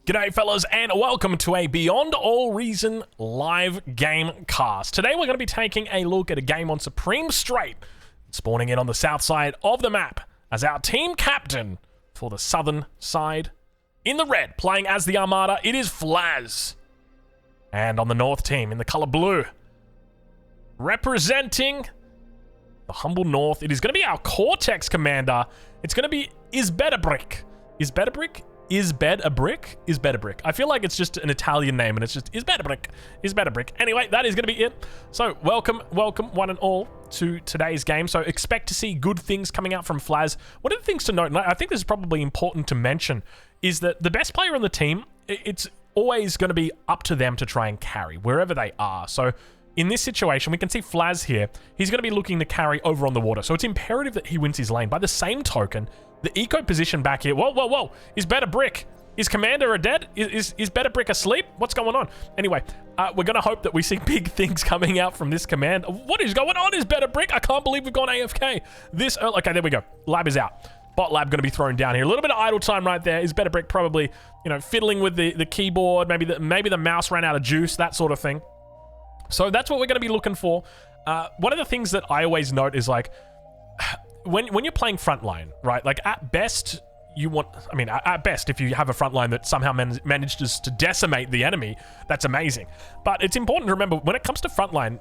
G'day fellas and welcome to a Beyond All Reason live game cast. Today we're going to be taking a look at a game on Supreme Strait, spawning in on the south side of the map as our team captain for the southern side in the red, playing as the Armada, it is Flaz. And on the north team in the color blue, representing the humble north, it is going to be our Cortex commander. It's going to be Isbedabrick. Isbedabrick. I feel like it's just an Italian name and it's just Isbedabrick. Anyway, that is going to be it. So welcome one and all to today's game. So expect to see good things coming out from Flaz. One of the things to note, and I think this is probably important to mention, is that the best player on the team, it's always going to be up to them to try and carry wherever they are. So in this situation, we can see Flaz here. He's going to be looking to carry over on the water. So it's imperative that he wins his lane. By the same token, the eco position back here. Whoa. Is Bedabrick? Is Commander dead? Is Bedabrick asleep? What's going on? Anyway, we're going to hope that we see big things coming out from this command. What is going on? Is Bedabrick? I can't believe we've gone AFK. Okay, there we go. Lab is out. Bot lab going to be thrown down here. A little bit of idle time right there. Is Bedabrick probably, fiddling with the keyboard? Maybe the mouse ran out of juice, that sort of thing. So that's what we're going to be looking for. One of the things that I always note is like, when you're playing Frontline, right? Like at best, at best, if you have a Frontline that somehow manages to decimate the enemy, that's amazing. But it's important to remember, when it comes to Frontline,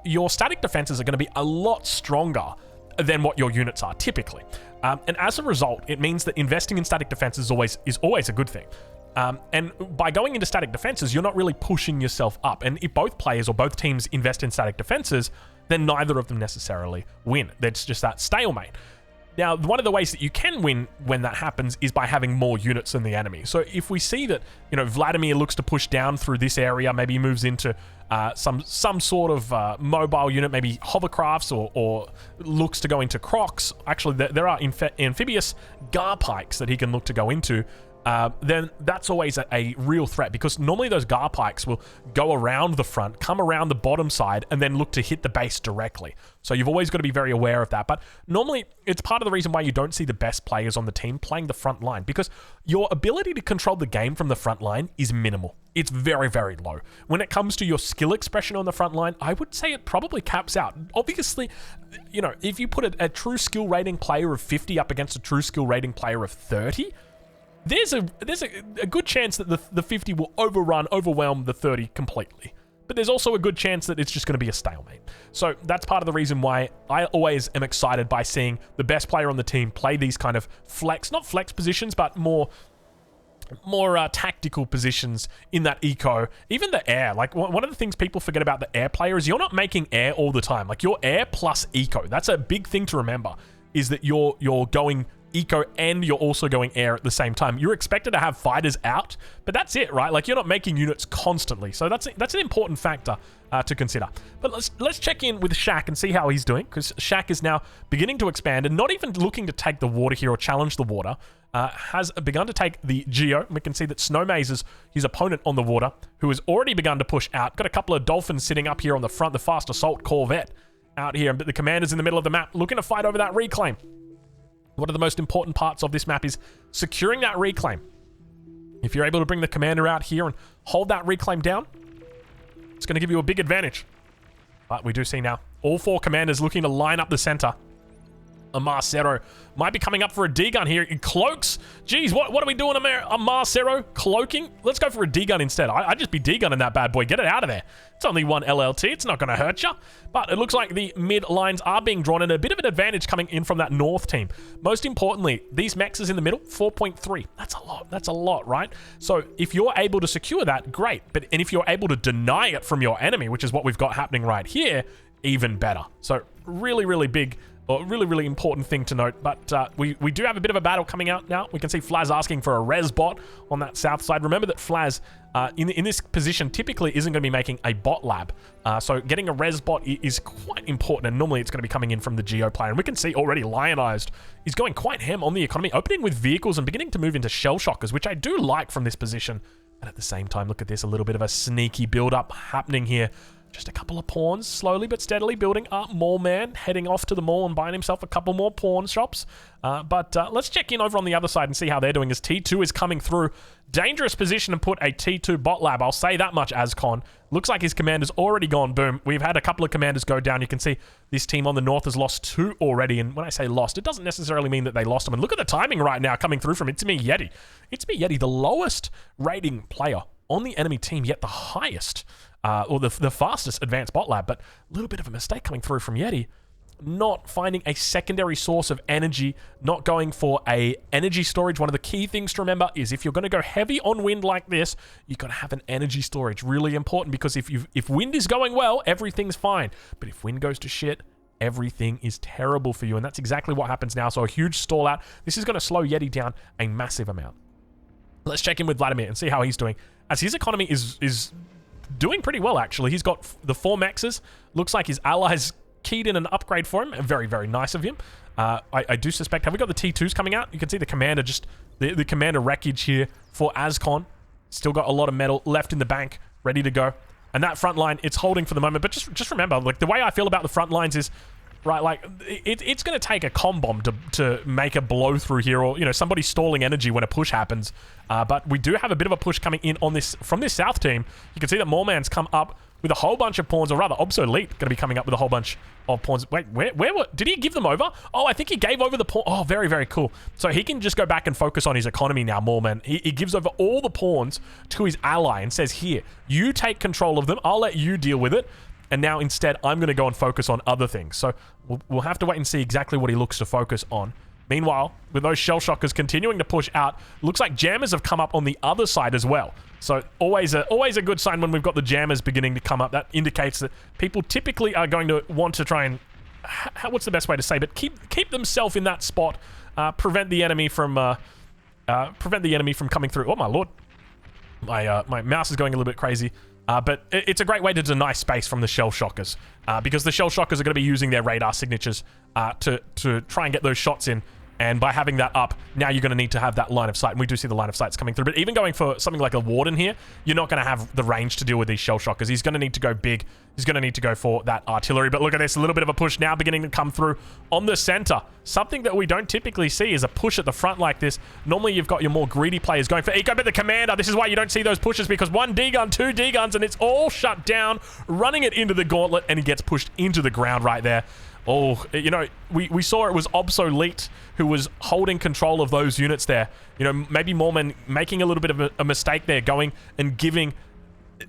your static defenses are going to be a lot stronger than what your units are, typically. And as a result, it means that investing in static defenses is always a good thing. And by going into static defenses, you're not really pushing yourself up. And if both players or both teams invest in static defenses, then neither of them necessarily win. That's just that stalemate. Now, one of the ways that you can win when that happens is by having more units than the enemy. So if we see that, Vladimir looks to push down through this area, maybe he moves into some sort of mobile unit, maybe hovercrafts, or looks to go into crocs. Actually, there are amphibious garpikes that he can look to go into. Then that's always a real threat, because normally those garpikes will go around the front, come around the bottom side, and then look to hit the base directly. So you've always got to be very aware of that. But normally, it's part of the reason why you don't see the best players on the team playing the front line, because your ability to control the game from the front line is minimal. It's very, very low. When it comes to your skill expression on the front line, I would say it probably caps out. Obviously, if you put a true skill rating player of 50 up against a true skill rating player of 30, there's a good chance that the 50 will overwhelm the 30 completely. But there's also a good chance that it's just going to be a stalemate. So that's part of the reason why I always am excited by seeing the best player on the team play these kind of not flex positions, but more tactical positions in that eco. Even the air, like one of the things people forget about the air player is you're not making air all the time. Like your air plus eco, that's a big thing to remember, is that you're going eco and you're also going air at the same time. You're expected to have fighters out, but that's it, right? Like you're not making units constantly. So that's an important factor to consider. But let's check in with Shaq and see how he's doing, because Shaq is now beginning to expand and not even looking to take the water here or challenge the water. Has begun to take the Geo. We can see that Snowmaze is his opponent on the water, who has already begun to push out. Got a couple of Dolphins sitting up here on the front, the fast assault Corvette out here, but the commander's in the middle of the map looking to fight over that reclaim. One of the most important parts of this map is securing that reclaim. If you're able to bring the commander out here and hold that reclaim down, it's going to give you a big advantage. But we do see now all four commanders looking to line up the center. A Marcero might be coming up for a D-gun here. It cloaks. Geez, what are we doing, a Marcero? Cloaking? Let's go for a D-gun instead. I'd just be D-gunning that bad boy. Get it out of there. It's only one LLT. It's not going to hurt you. But it looks like the mid lines are being drawn and a bit of an advantage coming in from that north team. Most importantly, these mexes in the middle, 4.3. That's a lot. That's a lot, right? So if you're able to secure that, great. And if you're able to deny it from your enemy, which is what we've got happening right here, even better. So really, really big, or really, really important thing to note. But we do have a bit of a battle coming out now. We can see Flaz asking for a res bot on that south side. Remember that Flaz, in this position, typically isn't going to be making a bot lab. So getting a res bot is quite important, and normally it's going to be coming in from the Geo player. And we can see already Lionized is going quite ham on the economy, opening with vehicles and beginning to move into shell shockers, which I do like from this position. And at the same time, look at this, a little bit of a sneaky build-up happening here. Just a couple of pawns, slowly but steadily building up. Mall man heading off to the mall and buying himself a couple more pawn shops. But let's check in over on the other side and see how they're doing as T2 is coming through. Dangerous position to put a T2 bot lab. I'll say that much, Ascon. Looks like his commander's already gone. Boom. We've had a couple of commanders go down. You can see this team on the north has lost 2 already. And when I say lost, it doesn't necessarily mean that they lost them. And look at the timing right now coming through from It's Me Yeti. It's Me Yeti, the lowest rating player on the enemy team, yet the highest. Or the fastest advanced bot lab, but a little bit of a mistake coming through from Yeti. Not finding a secondary source of energy, not going for a energy storage. One of the key things to remember is if you're going to go heavy on wind like this, you've got to have an energy storage. Really important, because if wind is going well, everything's fine. But if wind goes to shit, everything is terrible for you, and that's exactly what happens now. So a huge stall out. This is going to slow Yeti down a massive amount. Let's check in with Vladimir and see how he's doing, as his economy is doing pretty well, actually. He's got the 4 maxes. Looks like his allies keyed in an upgrade for him. Very, very nice of him. I do suspect... Have we got the T2s coming out? You can see the commander just... The commander wreckage here for Ascon. Still got a lot of metal left in the bank, ready to go. And that front line, it's holding for the moment. But just remember, like, the way I feel about the front lines is... Right, like, it's going to take a comm bomb to make a blow through here, or, you know, somebody stalling energy when a push happens. But we do have a bit of a push coming in on this from this south team. You can see that Moorman's come up with a whole bunch of pawns, or rather, Obsolete going to be coming up with a whole bunch of pawns. Wait, where did he give them over? Oh, I think he gave over the pawn. Oh, very, very cool. So he can just go back and focus on his economy now, Moorman. He gives over all the pawns to his ally and says, here, you take control of them. I'll let you deal with it. And now instead, I'm going to go and focus on other things. So we'll have to wait and see exactly what he looks to focus on. Meanwhile, with those shell shockers continuing to push out, looks like jammers have come up on the other side as well. So always a good sign when we've got the jammers beginning to come up. That indicates that people typically are going to want to try and... what's the best way to say? But keep themselves in that spot. Prevent the enemy from coming through. Oh, my lord. My mouse is going a little bit crazy. But it's a great way to deny space from the shell shockers, because the shell shockers are going to be using their radar signatures to try and get those shots in. And by having that up, now you're going to need to have that line of sight. And we do see the line of sights coming through. But even going for something like a Warden here, you're not going to have the range to deal with these shell shockers. He's going to need to go big. He's going to need to go for that artillery. But look at this, a little bit of a push now beginning to come through on the center. Something that we don't typically see is a push at the front like this. Normally, you've got your more greedy players going for eco, but the commander, this is why you don't see those pushes, because 1 D-gun, 2 D-guns, and it's all shut down, running it into the gauntlet, and he gets pushed into the ground right there. Oh, you know, we saw it was Obsolete who was holding control of those units there. You know, maybe Moorman making a little bit of a mistake there, going and giving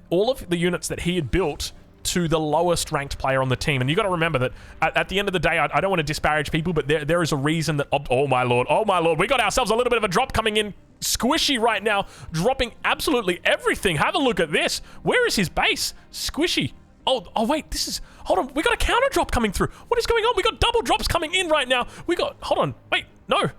all of the units that he had built to the lowest ranked player on the team. And you got to remember that at the end of the day, I don't want to disparage people, but there is a reason that... oh my lord, we got ourselves a little bit of a drop coming in. Squishy right now, dropping absolutely everything. Have a look at this. Where is his base? Squishy. Oh wait, this is... Hold on, we got a counter drop coming through. What is going on? We got double drops coming in right now. Hold on, wait, no.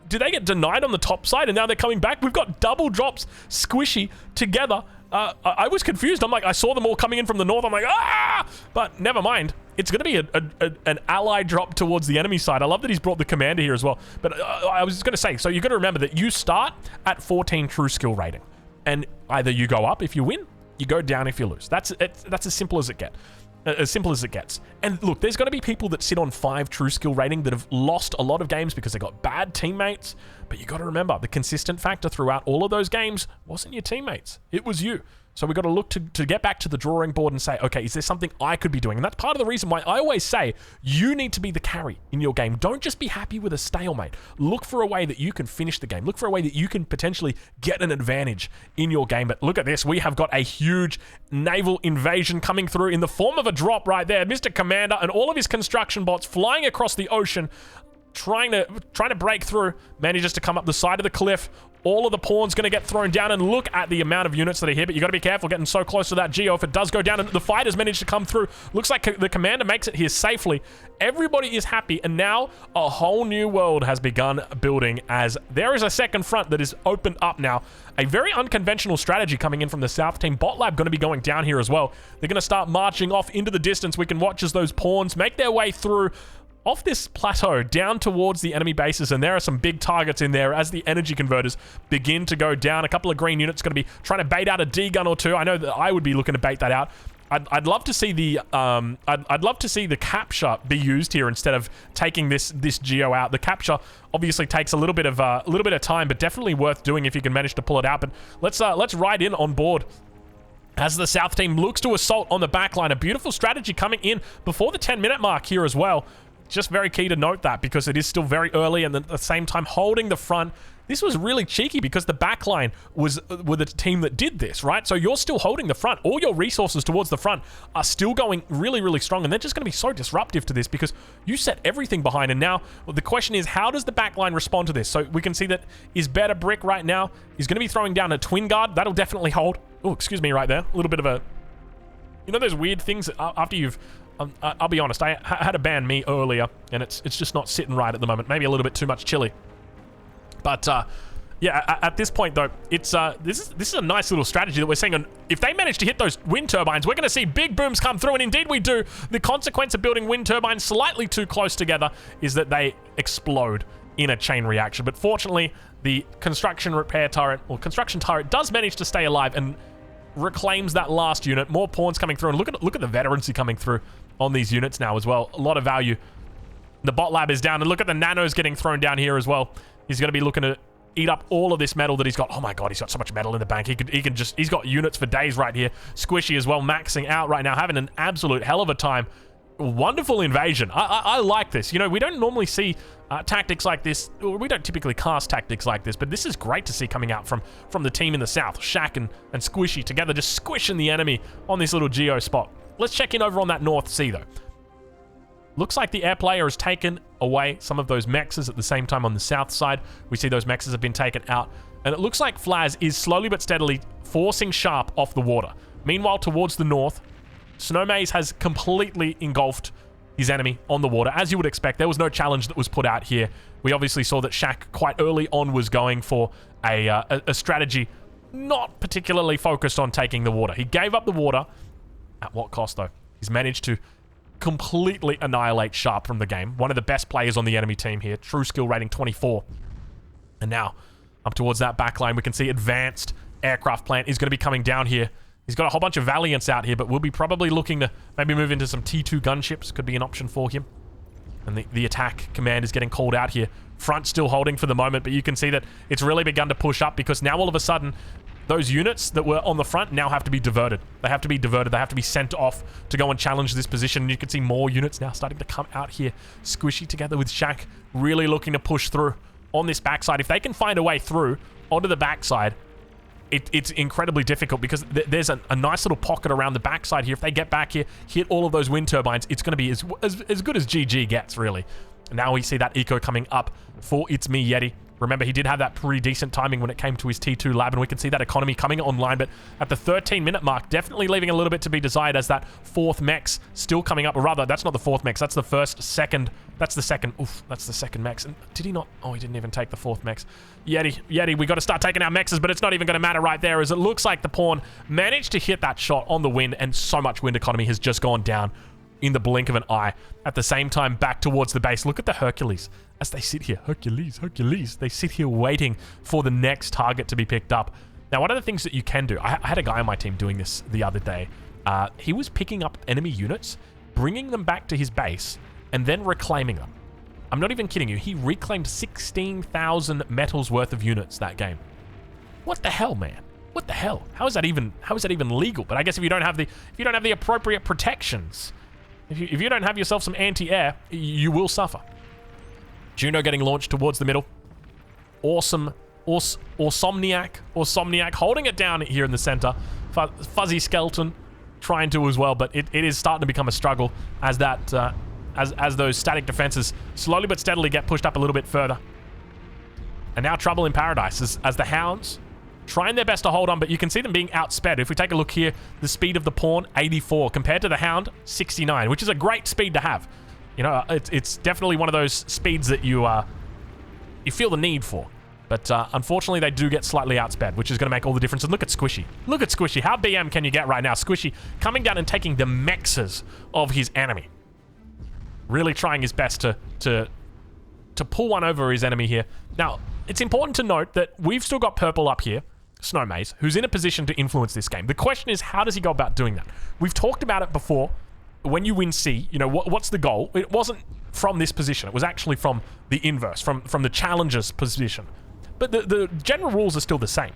Did they get denied on the top side and now they're coming back? We've got double drops, Squishy, together. I was confused. I'm like, I saw them all coming in from the north. I'm like, ah! But never mind. It's going to be an ally drop towards the enemy side. I love that he's brought the commander here as well. But I was going to say, so you got to remember that you start at 14 true skill rating. And either you go up if you win, you go down if you lose. That's as simple as it gets. And look, there's going to be people that sit on 5 true skill rating that have lost a lot of games because they got bad teammates. But you got to remember, the consistent factor throughout all of those games wasn't your teammates. It was you. So we got to look to get back to the drawing board and say, okay, is there something I could be doing? And that's part of the reason why I always say you need to be the carry in your game. Don't just be happy with a stalemate. Look for a way that you can finish the game. Look for a way that you can potentially get an advantage in your game. But look at this. We have got a huge naval invasion coming through in the form of a drop right there. Mr. Commander and all of his construction bots flying across the ocean, trying to break through, manages to come up the side of the cliff. All of the pawns going to get thrown down, and look at the amount of units that are here, but you got to be careful getting so close to that Geo. If it does go down and the fighters manage to come through, looks like the commander makes it here safely. Everybody is happy, and now a whole new world has begun building as there is a second front that is opened up now. A very unconventional strategy coming in from the south team. Bot lab going to be going down here as well. They're going to start marching off into the distance. We can watch as those pawns make their way through off this plateau down towards the enemy bases, and there are some big targets in there as the energy converters begin to go down. A couple of green units going to be trying to bait out a D-gun or two. I know that I would be looking to bait that out. I'd love to see the I'd love to see the capture be used here instead of taking this geo out. The capture obviously takes a little bit of time, but definitely worth doing if you can manage to pull it out. But let's ride in on board as the South team looks to assault on the backline. A beautiful strategy coming in before the 10-minute mark here as well. Just very key to note that because it is still very early, and at the same time holding the front. This was really cheeky because the backline were the team that did this, right? So you're still holding the front. All your resources towards the front are still going really, really strong, and they're just going to be so disruptive to this because you set everything behind. And now the question is, how does the backline respond to this? So we can see that is better brick right now. He's going to be throwing down a twin guard. That'll definitely hold. Oh, excuse me right there. A little bit of a... You know those weird things after you've... I'll be honest, I had to ban me earlier, and it's just not sitting right at the moment. Maybe a little bit too much chili. But yeah, at this point though, it's this is a nice little strategy that we're seeing. And if they manage to hit those wind turbines, we're going to see big booms come through, and indeed we do. The consequence of building wind turbines slightly too close together is that they explode in a chain reaction. But fortunately, the construction turret does manage to stay alive and reclaims that last unit. More pawns coming through, and look at the veterancy coming through on these units now as well. A lot of value. The bot lab is down, and look at the nanos getting thrown down here as well. He's going to be looking to eat up all of this metal that he's got. Oh my god, he's got so much metal in the bank. He's got units for days right here. Squishy as well, maxing out right now, having an absolute hell of a time. Wonderful invasion. I like this. You know, we don't normally see tactics like this, or we don't typically cast tactics like this, but this is great to see coming out from the team in the south. Shaq and Squishy together, just squishing the enemy on this little geo spot. Let's check in over on that North Sea though. Looks like the air player has taken away some of those mexes at the same time on the south side. We see those mexes have been taken out, and it looks like Flaz is slowly but steadily forcing Sharp off the water. Meanwhile, towards the north, Snowmaze has completely engulfed his enemy on the water. As you would expect, there was no challenge that was put out here. We obviously saw that Shaq quite early on was going for a strategy not particularly focused on taking the water. He gave up the water. At what cost, though? He's managed to completely annihilate Sharp from the game. One of the best players on the enemy team here. True skill rating 24. And now, up towards that backline, we can see advanced aircraft plant is going to be coming down here. He's got a whole bunch of Valiants out here, but we'll be probably looking to maybe move into some T2 gunships. Could be an option for him. And the attack command is getting called out here. Front still holding for the moment, but you can see that it's really begun to push up because now all of a sudden, those units that were on the front now have to be diverted. They have to be diverted. They have to be sent off to go and challenge this position. And you can see more units now starting to come out here. Squishy together with Shaq really looking to push through on this backside. If they can find a way through onto the backside, it's incredibly difficult because there's a nice little pocket around the backside here. If they get back here, hit all of those wind turbines, it's going to be as good as GG gets, really. And now we see that eco coming up for It's Me Yeti. Remember, he did have that pretty decent timing when it came to his T2 lab, and we can see that economy coming online, but at the 13-minute mark, definitely leaving a little bit to be desired as that fourth mech's still coming up. Or rather, that's not the fourth mech, that's the second mechs. And did he not? Oh, he didn't even take the fourth mechs. Yeti, we got to start taking our mexes, but it's not even going to matter right there, as it looks like the pawn managed to hit that shot on the wind, and so much wind economy has just gone down in the blink of an eye. At the same time, back towards the base. Look at the Hercules as they sit here. Hercules. They sit here waiting for the next target to be picked up. Now, one of the things that you can do, I had a guy on my team doing this the other day. He was picking up enemy units, bringing them back to his base, and then reclaiming them. I'm not even kidding you. He reclaimed 16,000 metals worth of units that game. What the hell, man? What the hell? How is that even legal? But I guess if you don't have the appropriate protections, if you don't have yourself some anti-air, you will suffer. Juno getting launched towards the middle. Awesome. Somniac holding it down here in the center. Fuzzy Skeleton trying to as well, but it is starting to become a struggle as that as those static defenses slowly but steadily get pushed up a little bit further. And now trouble in paradise as the Hounds trying their best to hold on, but you can see them being outsped. If we take a look here, the speed of the Pawn, 84, compared to the Hound, 69, which is a great speed to have. You know, it's definitely one of those speeds that you feel the need for. But unfortunately, they do get slightly outsped, which is going to make all the difference. And look at Squishy. Look at Squishy. How BM can you get right now? Squishy coming down and taking the mexes of his enemy. Really trying his best to pull one over his enemy here. Now, it's important to note that we've still got purple up here. Snowmaze, who's in a position to influence this game. The question is, how does he go about doing that? We've talked about it before. When you win C, you know, what's the goal? It wasn't from this position. It was actually from the inverse, from the challenger's position. But the general rules are still the same.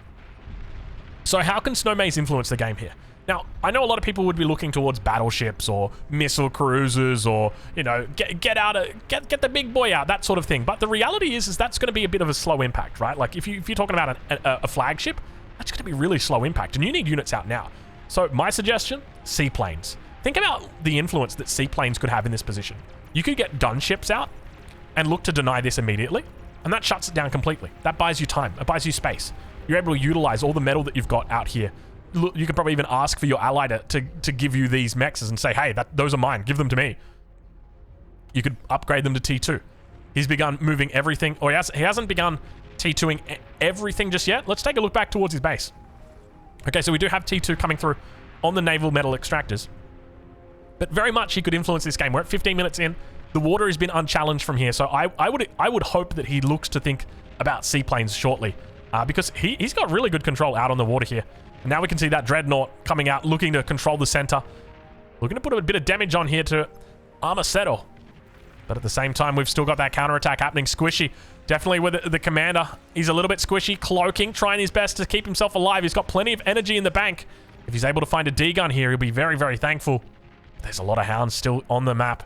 So how can Snowmaze influence the game here? Now, I know a lot of people would be looking towards battleships or missile cruisers or, you know, get the big boy out, that sort of thing. But the reality is that's going to be a bit of a slow impact, right? Like if you're talking about a flagship, that's going to be really slow impact, and you need units out now. So my suggestion, seaplanes. Think about the influence that seaplanes could have in this position. You could get gunships out and look to deny this immediately, and that shuts it down completely. That buys you time. It buys you space. You're able to utilize all the metal that you've got out here. Look, you could probably even ask for your ally to give you these mexes and say, hey, those are mine. Give them to me. You could upgrade them to T2. He's begun moving everything, or he hasn't begun T2ing everything just yet. Let's take a look back towards his base. Okay, so we do have T2 coming through on the naval metal extractors. But very much he could influence this game. We're at 15 minutes in. The water has been unchallenged from here, so I would hope that he looks to think about seaplanes shortly, because he's got really good control out on the water here. And now we can see that Dreadnought coming out, looking to control the center. Looking to put a bit of damage on here to armor settle. But at the same time, we've still got that counterattack happening. Squishy, definitely with the commander. He's a little bit squishy, cloaking, trying his best to keep himself alive. He's got plenty of energy in the bank. If he's able to find a D-gun here, he'll be very, very thankful. There's a lot of hounds still on the map.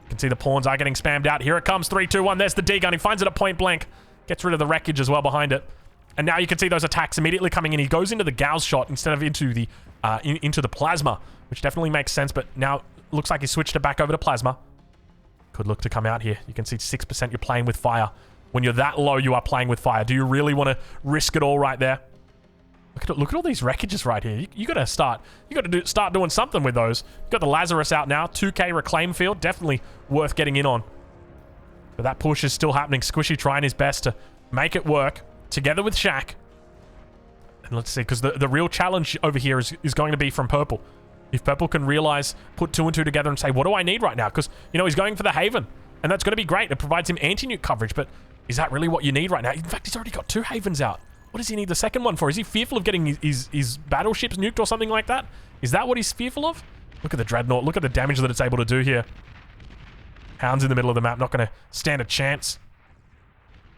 You can see the pawns are getting spammed out. Here it comes, 3, 2, 1. There's the D-gun. He finds it at point blank. Gets rid of the wreckage as well behind it. And now you can see those attacks immediately coming in. He goes into the Gauss shot instead of into the plasma, which definitely makes sense. But now looks like he switched it back over to plasma. Could look to come out here. You can see 6% you're playing with fire. When you're that low, you are playing with fire. Do you really want to risk it all right there? Look at all these wreckages right here. You got to start doing something with those. You got the Lazarus out now. 2K reclaim field, definitely worth getting in on. But that push is still happening. Squishy trying his best to make it work together with Shaq. And let's see, because the real challenge over here is going to be from Purple. If Purple can realize, put 2 and 2 together and say, what do I need right now? Because, you know, he's going for the Haven, and that's going to be great. It provides him anti-nuke coverage, but is that really what you need right now? In fact, he's already got 2 Havens out. What does he need the second one for? Is he fearful of getting his battleships nuked or something like that? Is that what he's fearful of? Look at the Dreadnought. Look at the damage that it's able to do here. Hounds in the middle of the map, not going to stand a chance.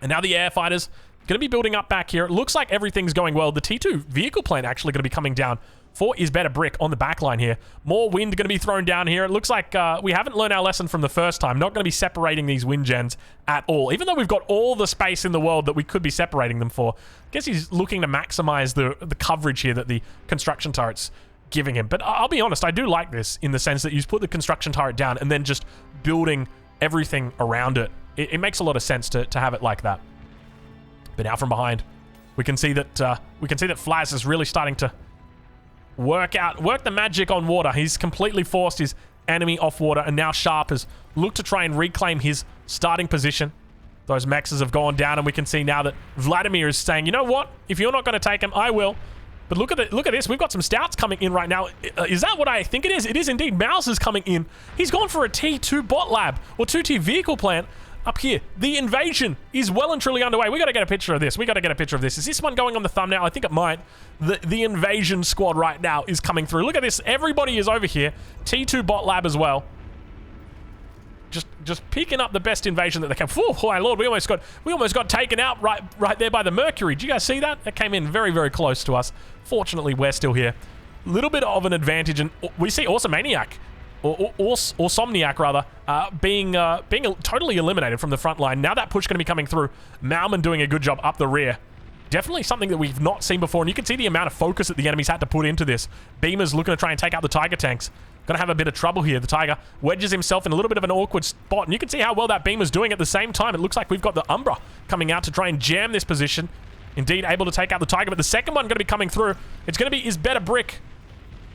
And now the air fighters going to be building up back here. It looks like everything's going well. The T2 vehicle plant actually going to be coming down for Is Better Brick on the backline here. More wind going to be thrown down here. It looks like we haven't learned our lesson from the first time. Not going to be separating these wind gens at all. Even though we've got all the space in the world that we could be separating them for. I guess he's looking to maximize the coverage here that the construction turret's giving him. But I'll be honest, I do like this in the sense that you put the construction turret down and then just building everything around it. It makes a lot of sense to have it like that. But now from behind, we can see that Flaz is really starting to work the magic on water. He's completely forced his enemy off water, and now Sharp has looked to try and reclaim his starting position. Those mexes have gone down, and we can see now that Vladimir is saying, you know what? If you're not going to take him, I will. But look at this. We've got some stouts coming in right now. Is that what I think it is? It is indeed. Mouse is coming in. He's gone for a T2 bot lab, or 2T vehicle plant. Up here, the invasion is well and truly underway. We got to get a picture of this. Is this one going on the thumbnail? I think it might. The invasion squad right now is coming through. Look at this. Everybody is over here. T2 bot lab as well. Just picking up the best invasion that they can. Oh my lord, we almost got taken out right there by the Mercury. Did you guys see that? That came in very, very close to us. Fortunately, we're still here. Little bit of an advantage, and we see Awesomaniac. Or Somniac rather, being totally eliminated from the front line. Now that push going to be coming through. Malman doing a good job up the rear. Definitely something that we've not seen before, and you can see the amount of focus that the enemies had to put into this. Beamer's looking to try and take out the Tiger tanks. Going to have a bit of trouble here. The Tiger wedges himself in a little bit of an awkward spot, and you can see how well that Beamer's doing at the same time. It looks like we've got the Umbra coming out to try and jam this position. Indeed, able to take out the Tiger, but the second one going to be coming through. It's going to be Is Better Brick,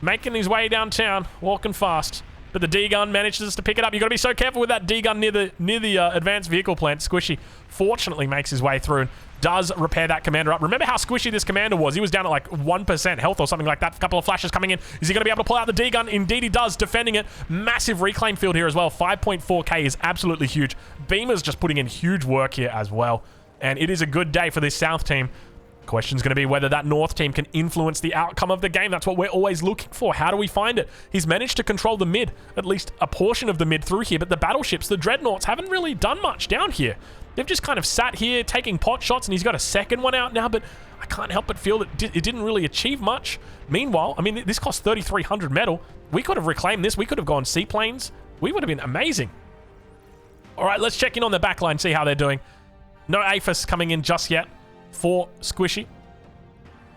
making his way downtown, walking fast. But the D-gun manages to pick it up. You've got to be so careful with that D-gun near the advanced vehicle plant. Squishy fortunately makes his way through and does repair that commander up. Remember how squishy this commander was. He was down at like 1% health or something like that. A couple of flashes coming in. Is he going to be able to pull out the D-gun? Indeed he does, defending it. Massive reclaim field here as well. 5.4k is absolutely huge. Beamer's just putting in huge work here as well. And it is a good day for this South team. Question's going to be whether that North team can influence the outcome of the game. That's what we're always looking for. How do we find it? He's managed to control the mid, at least a portion of the mid through here, but the battleships, the dreadnoughts, haven't really done much down here. They've just kind of sat here taking pot shots, and he's got a second one out now, but I can't help but feel that it didn't really achieve much. Meanwhile, I mean, this cost 3,300 metal. We could have reclaimed this. We could have gone seaplanes. We would have been amazing. All right, let's check in on the backline, see how they're doing. No APHIS coming in just yet for Squishy.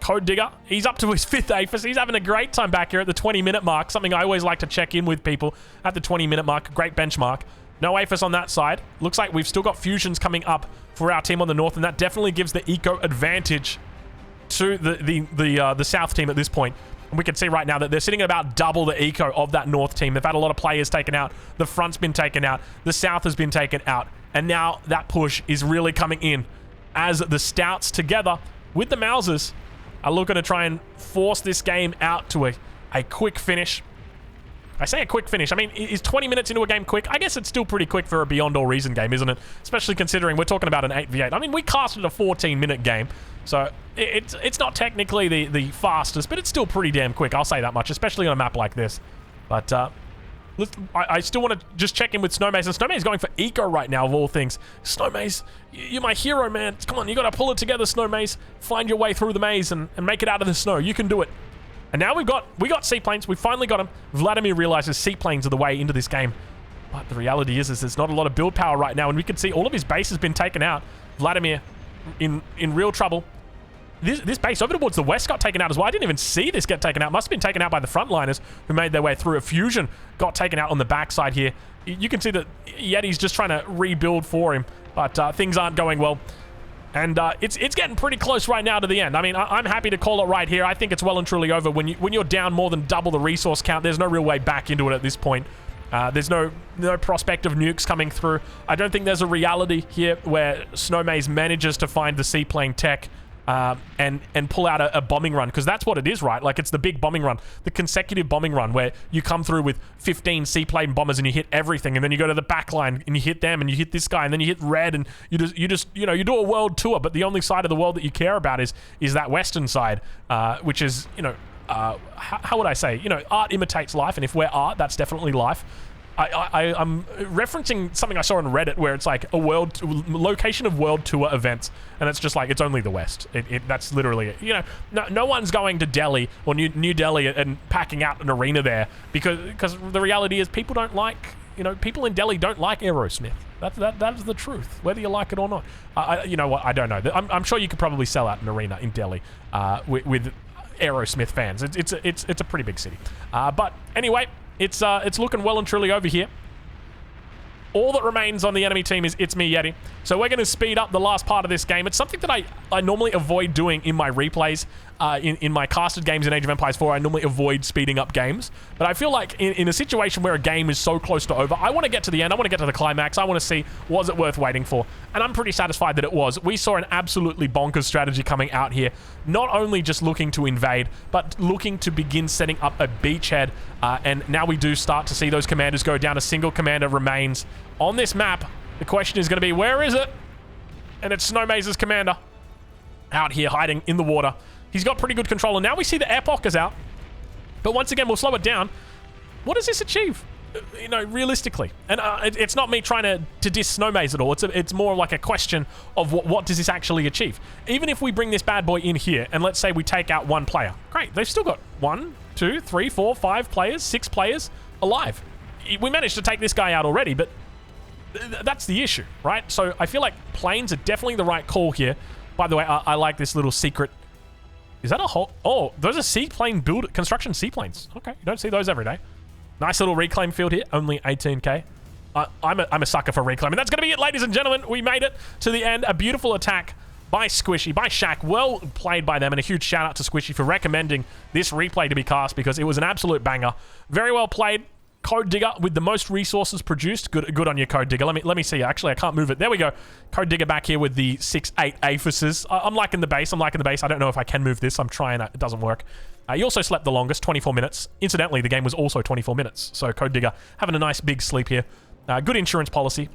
Code Digger, he's up to his 5th APHIS. He's having a great time back here at the 20-minute mark, something I always like to check in with people at the 20-minute mark. Great benchmark. No APHIS on that side. Looks like we've still got fusions coming up for our team on the north, and that definitely gives the eco advantage to the south team at this point. And we can see right now that they're sitting at about double the eco of that north team. They've had a lot of players taken out. The front's been taken out. The south has been taken out. And now that push is really coming in as the stouts together with the Mausers are looking to try and force this game out to a quick finish. I say a quick finish. I mean, is 20 minutes into a game quick? I guess it's still pretty quick for a Beyond All Reason game, isn't it? Especially considering we're talking about an 8v8. I mean, we casted a 14-minute game, so it's not technically the fastest, but it's still pretty damn quick. I'll say that much, especially on a map like this. But I still want to just check in with Snowmaze, and Snowmaze is going for eco right now, of all things. Snowmaze, you're my hero, man. Come on, you got to pull it together, Snowmaze. Find your way through the maze and make it out of the snow. You can do it. And now we got seaplanes. We finally got them. Vladimir realizes seaplanes are the way into this game. But the reality is there's not a lot of build power right now, and we can see all of his base has been taken out. Vladimir in real trouble. This base over towards the west got taken out as well. I didn't even see this get taken out. Must have been taken out by the frontliners who made their way through. A fusion got taken out on the backside here. You can see that Yeti's just trying to rebuild for him, but things aren't going well. And it's getting pretty close right now to the end. I mean, I'm happy to call it right here. I think it's well and truly over. When you're down more than double the resource count, there's no real way back into it at this point. There's no prospect of nukes coming through. I don't think there's a reality here where Snowmaze manages to find the seaplane tech and pull out a bombing run, because that's what it is, right? Like, it's the big bombing run, the consecutive bombing run where you come through with 15 seaplane bombers and you hit everything, and then you go to the backline and you hit them, and you hit this guy, and then you hit red, and you do a world tour, but the only side of the world that you care about is that western side, which is, how would I say, art imitates life, and if we're art, that's definitely life. I'm referencing something I saw on Reddit where it's like a location of world tour events, and it's just like, it's only the West. That's literally it. No one's going to Delhi or New Delhi and packing out an arena there because the reality is people don't like, people in Delhi don't like Aerosmith. That is the truth, whether you like it or not. You know what? I don't know. I'm sure you could probably sell out an arena in Delhi with Aerosmith fans. It's a pretty big city. But anyway. It's looking well and truly over here. All that remains on the enemy team is It's Me Yeti. So we're going to speed up the last part of this game. It's something that I normally avoid doing in my replays. In my casted games in Age of Empires 4, I normally avoid speeding up games. But I feel like in a situation where a game is so close to over, I want to get to the end. I want to get to the climax. I want to see, was it worth waiting for? And I'm pretty satisfied that it was. We saw an absolutely bonkers strategy coming out here. Not only just looking to invade, but looking to begin setting up a beachhead. And now we do start to see those commanders go down. A single commander remains on this map. The question is going to be, where is it? And it's Snowmaze's commander out here hiding in the water. He's got pretty good control, and now we see the Epoch is out. But once again, we'll slow it down. What does this achieve? Realistically. And it's not me trying to diss Snowmaze at all. It's more like a question of what does this actually achieve? Even if we bring this bad boy in here, and let's say we take out one player. Great, they've still got 1, 2, 3, 4, 5 players, 6 players alive. We managed to take this guy out already, but that's the issue, right? So I feel like planes are definitely the right call here. By the way, I like this little secret. Is that a whole... Oh, those are seaplane construction seaplanes. Okay, you don't see those every day. Nice little reclaim field here. Only 18k. I'm a sucker for reclaim. And that's going to be it, ladies and gentlemen. We made it to the end. A beautiful attack by Squishy, by Shaq. Well played by them. And a huge shout out to Squishy for recommending this replay to be cast because it was an absolute banger. Very well played. Code Digger with the most resources produced. Good on your Code Digger. Let me see. Actually, I can't move it. There we go. Code Digger back here with the 6-8 aphises. I'm liking the base. I don't know if I can move this. I'm trying. It doesn't work. He also slept the longest, 24 minutes. Incidentally, the game was also 24 minutes. So Code Digger having a nice big sleep here. Good insurance policy.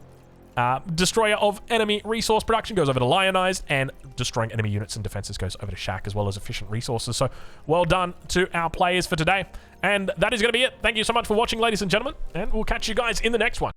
Destroyer of enemy resource production goes over to Lionized, and destroying enemy units and defenses goes over to Shack, as well as efficient resources. So well done to our players for today. And that is going to be it. Thank you so much for watching, ladies and gentlemen, and we'll catch you guys in the next one.